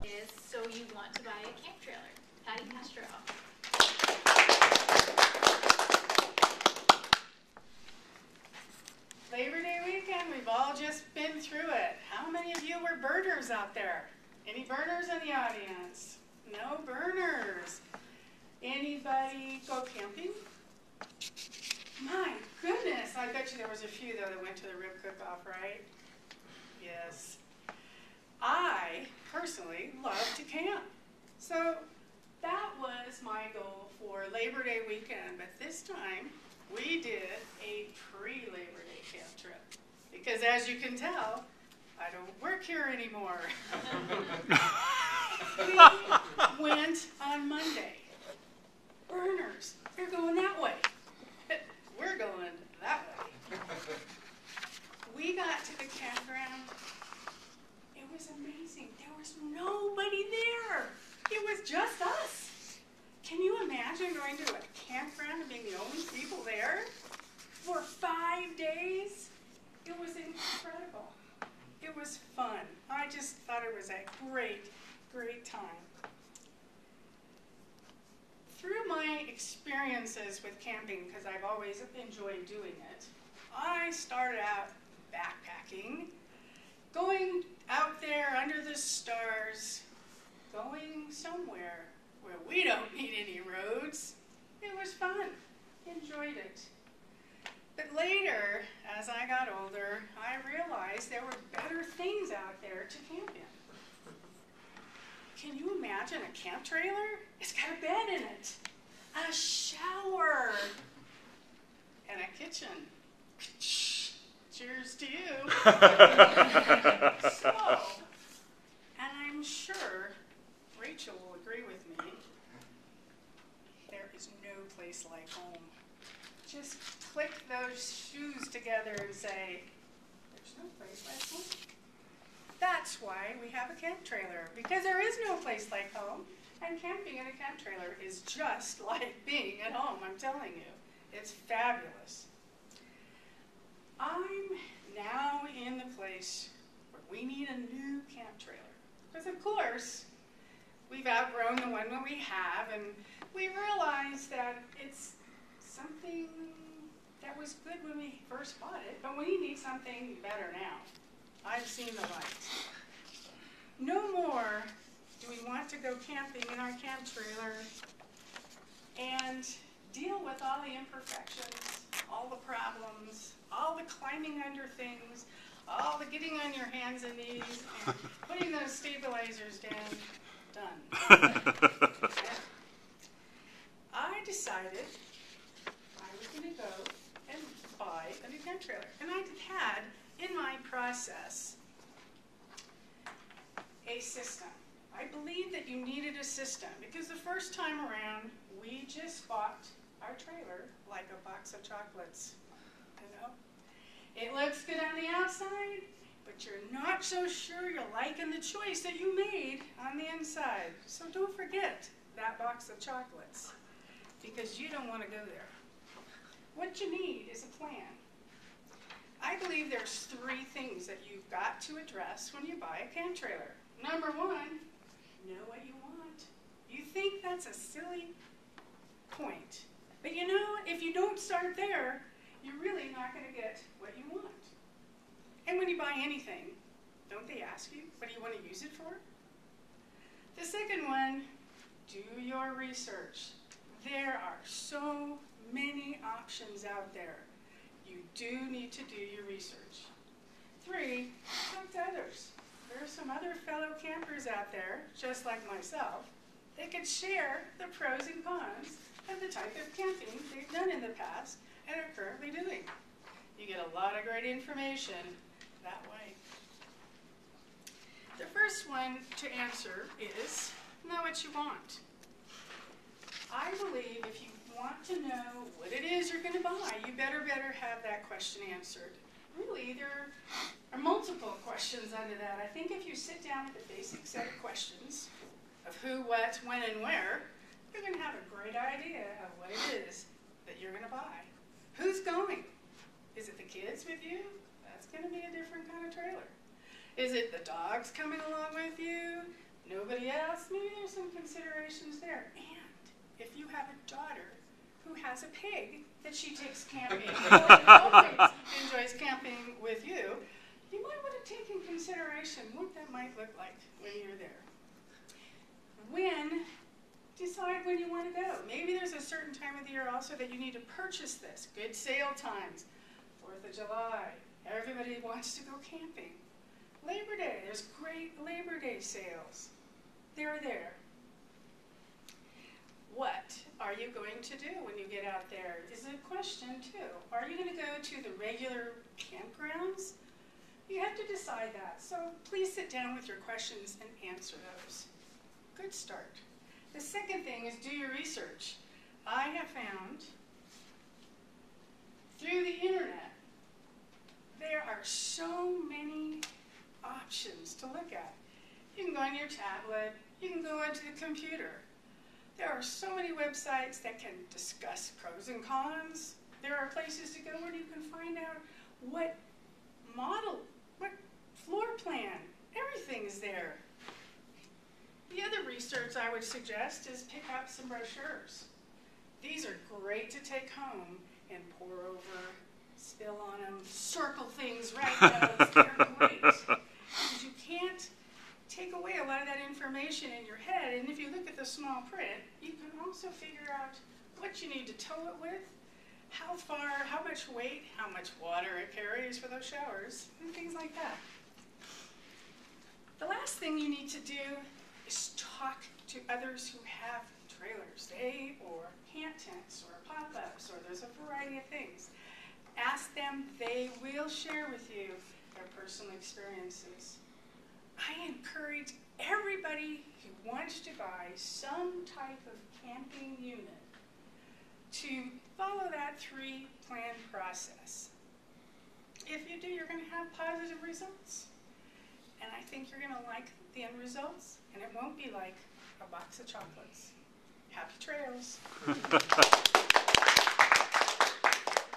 is So You Want to Buy a Camp Trailer. Patty Pastrell. Labor Day weekend, we've all just been through it. How many of you were birders out there? Any birders in the audience? No burners. Anybody go camping? My goodness, I bet you there was a few though that went to the rib cook-off, right? Yes. I personally love to camp. So that was my goal for Labor Day weekend, but this time we did a pre-Labor Day camp trip. Because as you can tell, I don't work here anymore. We went on Monday. Burners, they're going that way. We're going that way. We got to the campground. It was amazing. There was nobody there. It was just us. Can you imagine going to a campground and being the only people there for 5 days? It was incredible. It was fun. I just thought it was a great, great time. Through my experiences with camping, because I've always enjoyed doing it, I started out backpacking, going out there under the stars, going somewhere where we don't need any roads. It was fun. Enjoyed it. But later, as I got older, I realized there were better things out there to camp in. Can you imagine a camp trailer? It's got a bed in it, a shower, and a kitchen. Cheers to you. So, and I'm sure Rachel will agree with me, there is no place like home. Just click those shoes together and say, there's no place like home. That's why we have a camp trailer, because there is no place like home, and camping in a camp trailer is just like being at home, I'm telling you. It's fabulous. I'm now in the place where we need a new camp trailer, because of course, we've outgrown the one that we have, and we realized that it's something that was good when we first bought it, but we need something better now. I've seen the light. No more do we want to go camping in our camp trailer and deal with all the imperfections, all the problems, all the climbing under things, all the getting on your hands and knees and putting those stabilizers down. Done. I decided I was going to go and buy a new camp trailer. And I had in my process a system. I believe that you needed a system because the first time around we just bought our trailer like a box of chocolates. You know? It looks good on the outside, but you're not so sure you're liking the choice that you made on the inside. So don't forget that box of chocolates because you don't want to go there. What you need is a plan. I believe there's 3 things that you've got to address when you buy a camp trailer. Number 1, know what you want. You think that's a silly point. But you know, if you don't start there, you're really not going to get what you want. And when you buy anything, don't they ask you, what do you want to use it for? The second one, do your research. There are so many options out there. You do need to do your research. 3, talk to others. There are some other fellow campers out there, just like myself, that could share the pros and cons of the type of camping they've done in the past and are currently doing. You get a lot of great information that way. The first one to answer is, know what you want. I believe if you want to know what it is you're going to buy, you better have that question answered. Really, there are multiple questions under that. I think if you sit down with a basic set of questions of who, what, when, and where, you're going to have a great idea of what it is that you're going to buy. Who's going? Is it the kids with you? That's going to be a different kind of trailer. Is it the dogs coming along with you? Nobody considerations there. And if you have a daughter who has a pig that she takes camping, or always enjoys camping with you, you might want to take in consideration what that might look like when you're there. Decide when you want to go. Maybe there's a certain time of the year also that you need to purchase this. Good sale times, 4th of July, everybody wants to go camping. Labor Day, there's great Labor Day sales. They're there. What are you going to do when you get out there is a question too. Are you going to go to the regular campgrounds? You have to decide that. So please sit down with your questions and answer those. Good start. The second thing is do your research. I have found through the internet there are so many options to look at. You can go on your tablet, you can go onto the computer. There are so many websites that can discuss pros and cons. There are places to go where you can find out what model, what floor plan, everything is there. The other research I would suggest is pick up some brochures. These are great to take home and pour over, spill on them, circle things, write notes. They're great. Because you can't take away a lot of that information in your head, and if you look at the small print, you can also figure out what you need to tow it with, how far, how much weight, how much water it carries for those showers, and things like that. The last thing you need to do is talk to others who have trailers, or camp tents, or pop-ups, or there's a variety of things. Ask them, they will share with you their personal experiences. I encourage everybody who wants to buy some type of camping unit to follow that 3-plan process. If you do, you're going to have positive results. And I think you're going to like the end results, and it won't be like a box of chocolates. Happy trails.